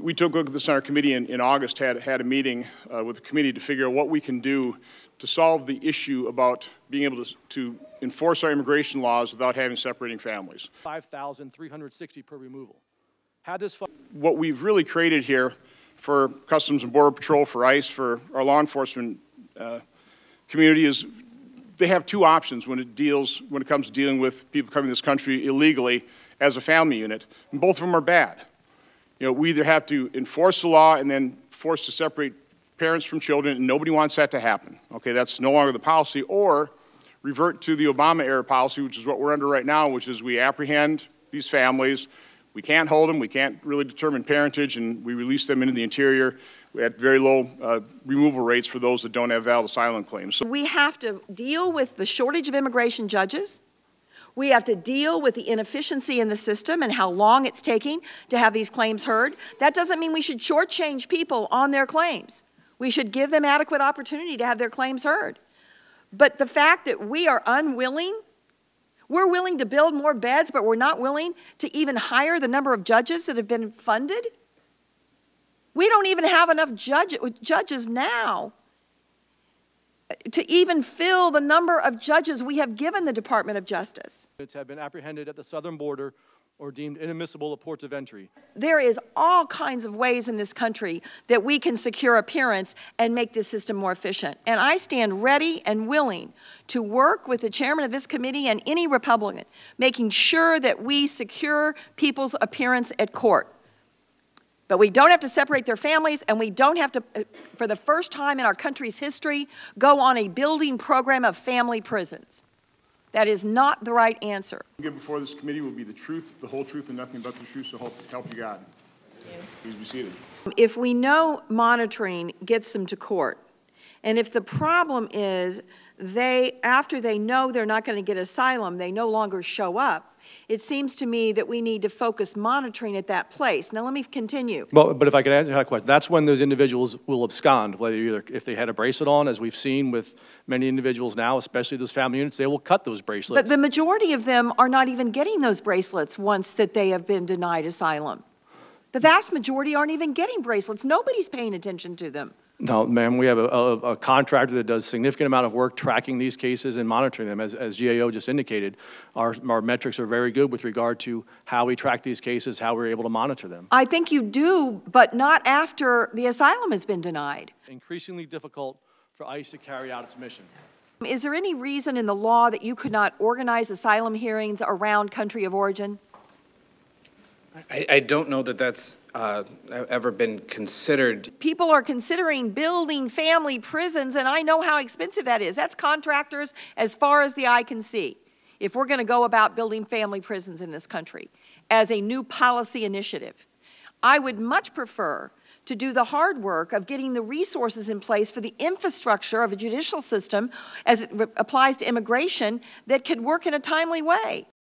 We took a look at this in our committee in August, had a meeting with the committee to figure out what we can do to solve the issue about being able to enforce our immigration laws without having separating families. 5,360 per removal. What we've really created here for Customs and Border Patrol, for ICE, for our law enforcement community is they have two options when it comes to dealing with people coming to this country illegally as a family unit, and both of them are bad. You know, we either have to enforce the law and then force to separate parents from children, and nobody wants that to happen. Okay, that's no longer the policy, or revert to the Obama-era policy, which is what we're under right now, which is we apprehend these families, we can't hold them, we can't really determine parentage, and we release them into the interior at very low removal rates for those that don't have valid asylum claims. So we have to deal with the shortage of immigration judges. We have to deal with the inefficiency in the system and how long it's taking to have these claims heard. That doesn't mean we should shortchange people on their claims. We should give them adequate opportunity to have their claims heard. But the fact that we are unwilling, we're willing to build more beds, but we're not willing to even hire the number of judges that have been funded. We don't even have enough judges now to even fill the number of judges we have given the Department of Justice. Have been apprehended at the southern border or deemed inadmissible at ports of entry. There is all kinds of ways in this country that we can secure appearance and make this system more efficient. And I stand ready and willing to work with the chairman of this committee and any Republican, making sure that we secure people's appearance at court. But we don't have to separate their families, and we don't have to, for the first time in our country's history, go on a building program of family prisons. That is not the right answer. Before this committee will be the truth, the whole truth, and nothing but the truth, so help you God. Please be seated. If we know monitoring gets them to court, and if the problem is after they know they're not going to get asylum, they no longer show up, it seems to me that we need to focus monitoring at that place. Now let me continue. Well, but if I could answer that question, that's when those individuals will abscond, whether if they had a bracelet on, as we've seen with many individuals now, especially those family units, they will cut those bracelets. But the majority of them are not even getting those bracelets once that they have been denied asylum. The vast majority aren't even getting bracelets. Nobody's paying attention to them. No, ma'am, we have a contractor that does a significant amount of work tracking these cases and monitoring them. As GAO just indicated, our metrics are very good with regard to how we track these cases, how we're able to monitor them. I think you do, but not after the asylum has been denied. Increasingly difficult for ICE to carry out its mission. Is there any reason in the law that you could not organize asylum hearings around country of origin? I don't know that that's ever been considered. People are considering building family prisons, and I know how expensive that is. That's contractors as far as the eye can see. If we're going to go about building family prisons in this country as a new policy initiative, I would much prefer to do the hard work of getting the resources in place for the infrastructure of a judicial system as it applies to immigration that could work in a timely way.